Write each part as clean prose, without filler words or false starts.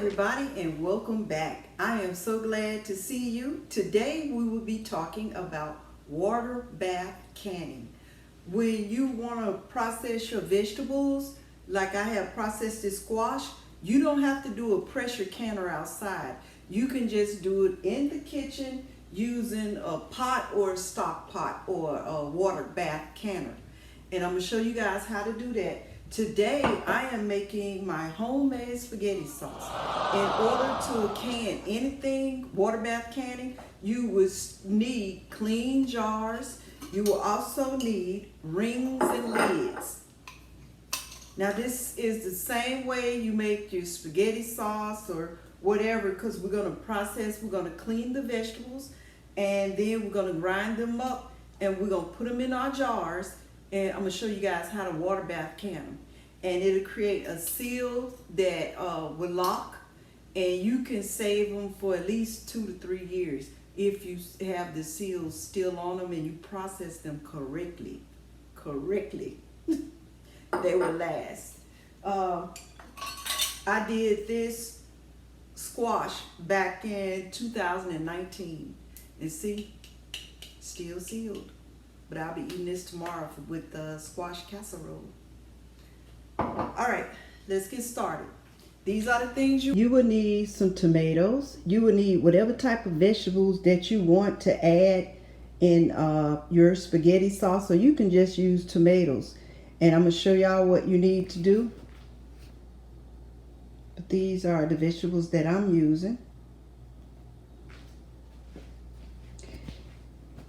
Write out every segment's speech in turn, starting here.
everybody, and welcome back. I am so glad to see you. Today we will be talking about water bath canning. When you want to process your vegetables, like I have processed this squash, you don't have to do a pressure canner outside. You can just do it in the kitchen using a pot or a stock pot or a water bath canner. And I'm going to show you guys how to do that. Today I am making my homemade spaghetti sauce. In order to can anything, water bath canning, you would need clean jars. You will also need rings and lids. Now this is the same way you make your spaghetti sauce or whatever, because we're going to clean the vegetables, and then we're going to grind them up, and we're going to put them in our jars. And I'm going to show you guys how to water bath can them. And it'll create a seal that will lock, and you can save them for at least 2 to 3 years if you have the seals still on them and you process them correctly. They will last. I did this squash back in 2019, and see, still sealed. But I'll be eating this tomorrow with the squash casserole. All right, let's get started. These are the things you will need: some tomatoes. You will need whatever type of vegetables that you want to add in your spaghetti sauce, or you can just use tomatoes. And I'm going to show y'all what you need to do. But these are the vegetables that I'm using.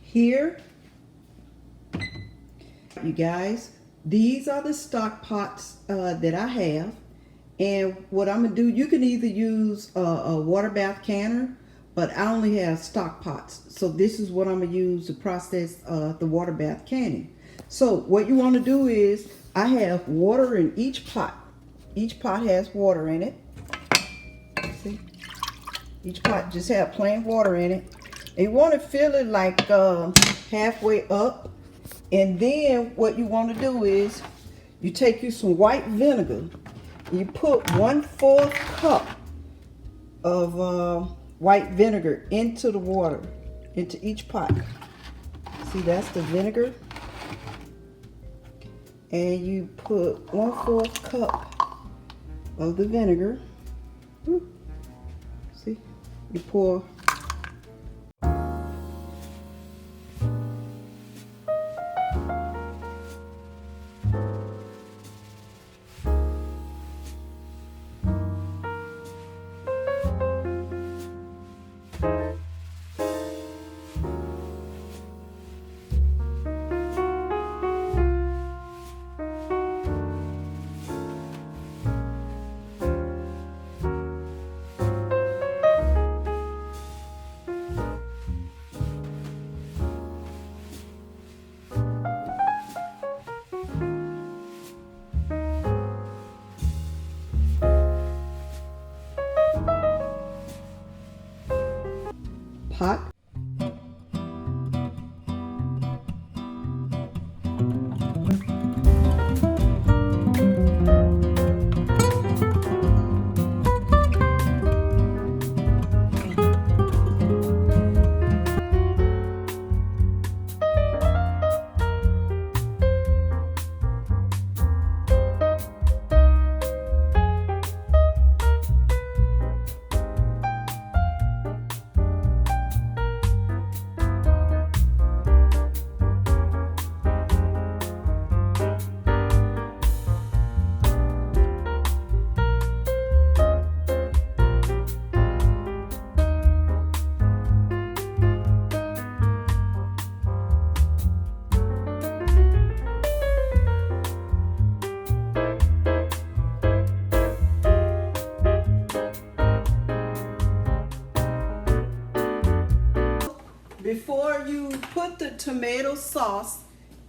Here, you guys, these are the stock pots that I have. And what I'm going to do, you can either use a water bath canner, but I only have stock pots. So this is what I'm going to use to process the water bath canning. So what you want to do is, I have water in each pot. Each pot has water in it. See? Each pot just have plain water in it. And you want to fill it like halfway up. And then what you want to do is, you take you some white vinegar. You put 1/4 cup of white vinegar into the water, into each pot. See, that's the vinegar. And you put 1/4 cup of the vinegar. See, you pour. Pot. Before you put the tomato sauce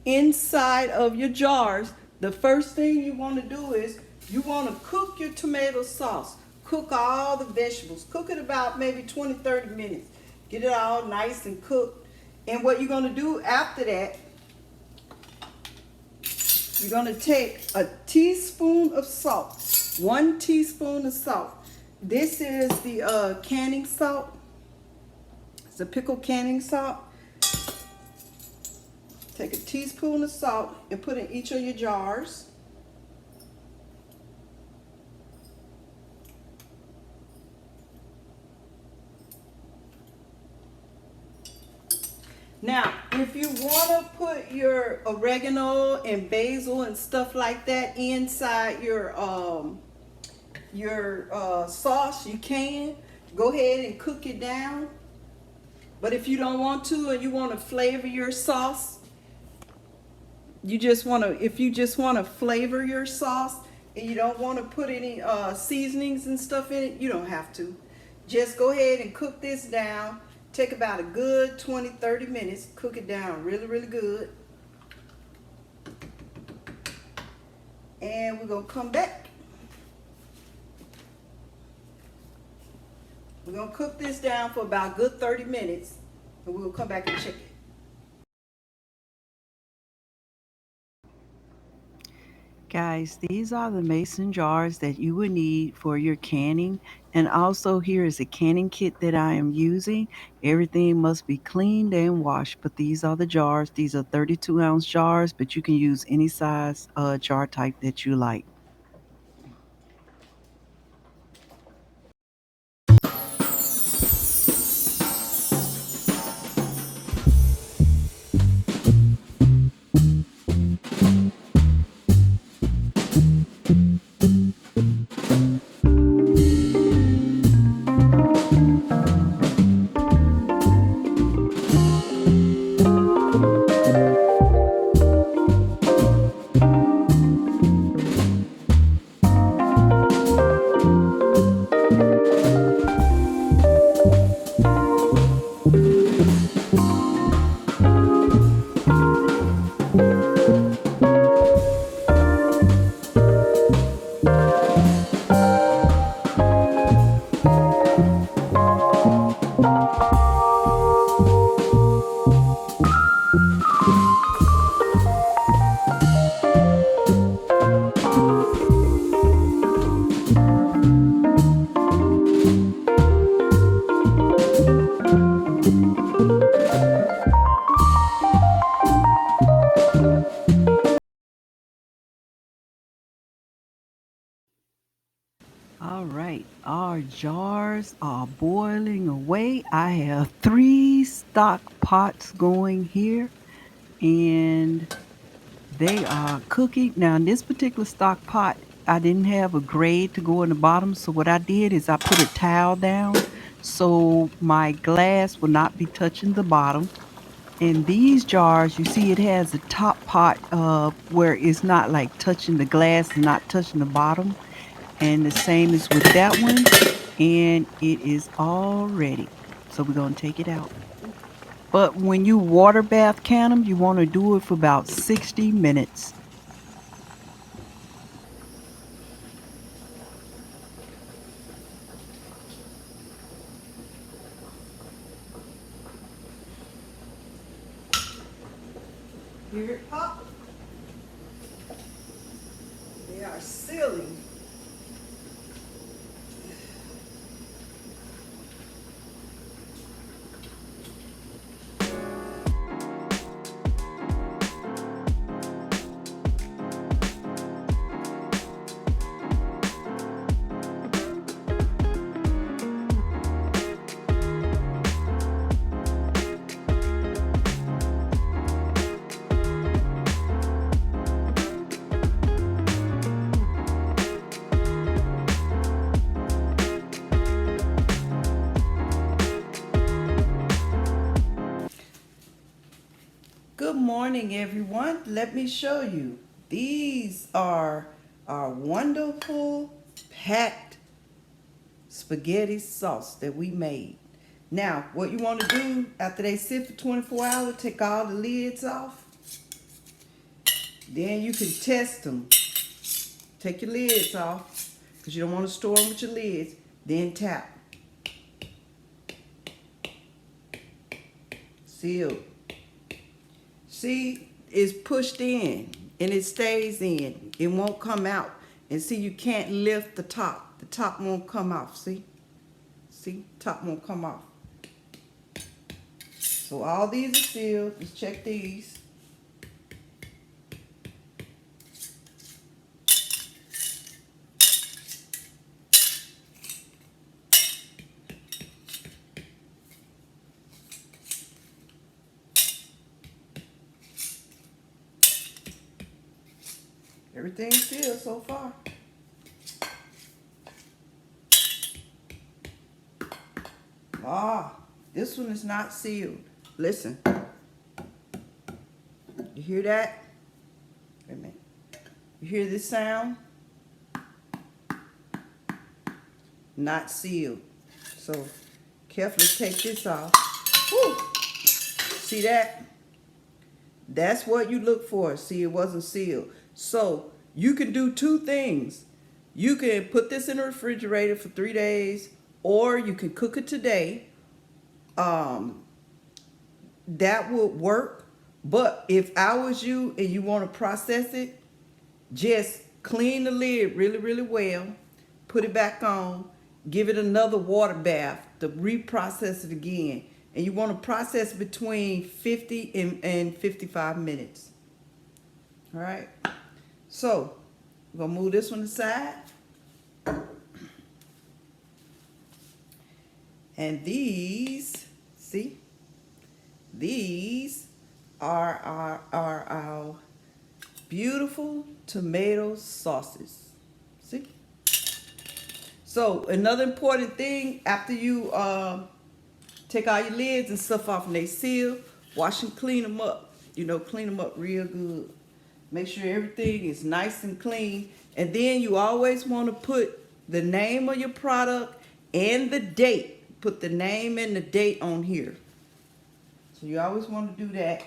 inside of your jars, the first thing you want to do is you want to cook your tomato sauce. Cook all the vegetables. Cook it about maybe 20-30 minutes. Get it all nice and cooked. And what you're going to do after that, you're going to take a teaspoon of salt, 1 teaspoon of salt. This is the canning salt. It's a pickle canning salt. Take a teaspoon of salt and put in each of your jars. Now, if you want to put your oregano and basil and stuff like that inside your sauce, you can. Go ahead and cook it down. But if you don't want to and you want to flavor your sauce, if you just want to flavor your sauce and you don't want to put any seasonings and stuff in it, you don't have to. Just go ahead and cook this down. Take about a good 20-30 minutes. Cook it down really, really good. And we're going to come back. We're going to cook this down for about a good 30 minutes. And we'll come back and check it. Guys, these are the mason jars that you would need for your canning. And also here is a canning kit that I am using. Everything must be cleaned and washed, but these are the jars. These are 32-ounce jars, but you can use any size jar type that you like. All right, our jars are boiling away. I have 3 stock pots going here and they are cooking. Now in this particular stock pot, I didn't have a grate to go in the bottom. So what I did is I put a towel down so my glass will not be touching the bottom. In these jars, you see it has a top pot where it's not like touching the glass and not touching the bottom. And the same is with that one. And it is all ready. So we're going to take it out. But when you water bath can them, you want to do it for about 60 minutes. Hear it pop? They are sealing. Good morning, everyone. Let me show you. These are our wonderful packed spaghetti sauce that we made. Now, what you want to do after they sit for 24 hours, take all the lids off. Then you can test them. Take your lids off because you don't want to store them with your lids. Then tap. Seal. See, it's pushed in and it stays in. It won't come out. And see, you can't lift the top. The top won't come off, see? See, top won't come off. So all these are sealed. Let's check these. Everything's sealed so far. This one is not sealed. Listen. You hear that? Wait a minute. You hear this sound? Not sealed. So carefully take this off. Woo! See that? That's what you look for. See, it wasn't sealed. So you can do two things. You can put this in the refrigerator for 3 days, or you can cook it today. That would work. But if I was you and you want to process it, just clean the lid really, really well. Put it back on. Give it another water bath to reprocess it again. And you want to process between 50 and 55 minutes. All right. So we're going to move this one aside. And these, see, these are our beautiful tomato sauces. See? So another important thing, after you take all your lids and stuff off and they seal, wash and clean them up. You know, clean them up real good. Make sure everything is nice and clean. And then you always want to put the name of your product and the date. Put the name and the date on here. So you always want to do that.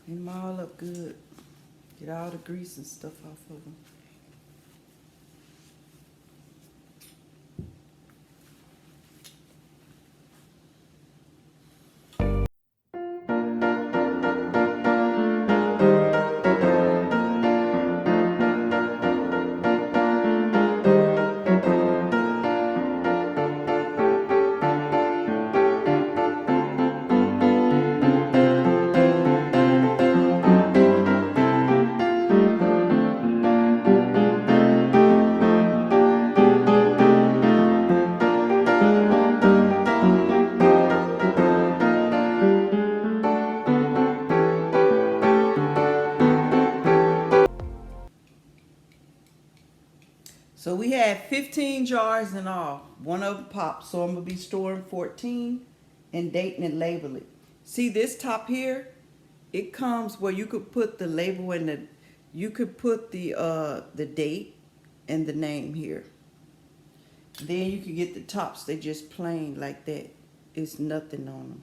Clean them all up good. Get all the grease and stuff off of them. So we had 15 jars in all. One of them popped. So I'm going to be storing 14 and dating and label it. See this top here? It comes where you could put the label and you could put the date and the name here. Then you could get the tops. They just plain like that. It's nothing on them.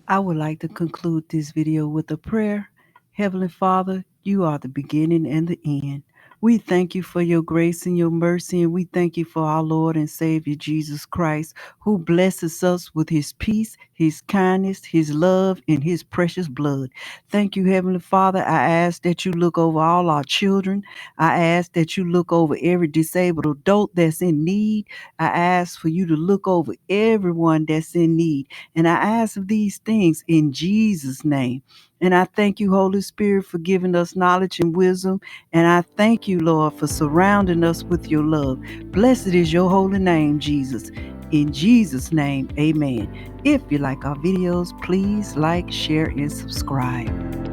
I would like to conclude this video with a prayer. Heavenly Father, you are the beginning and the end. We thank you for your grace and your mercy, and we thank you for our Lord and Savior Jesus Christ, who blesses us with his peace, his kindness, his love, and his precious blood. Thank you, Heavenly Father. I ask that you look over all our children. I ask that you look over every disabled adult that's in need. I ask for you to look over everyone that's in need. And I ask of these things in Jesus' name. And I thank you, Holy Spirit, for giving us knowledge and wisdom. And I thank you, Lord, for surrounding us with your love. Blessed is your holy name, Jesus. In Jesus' name, amen. If you like our videos, please like, share, and subscribe.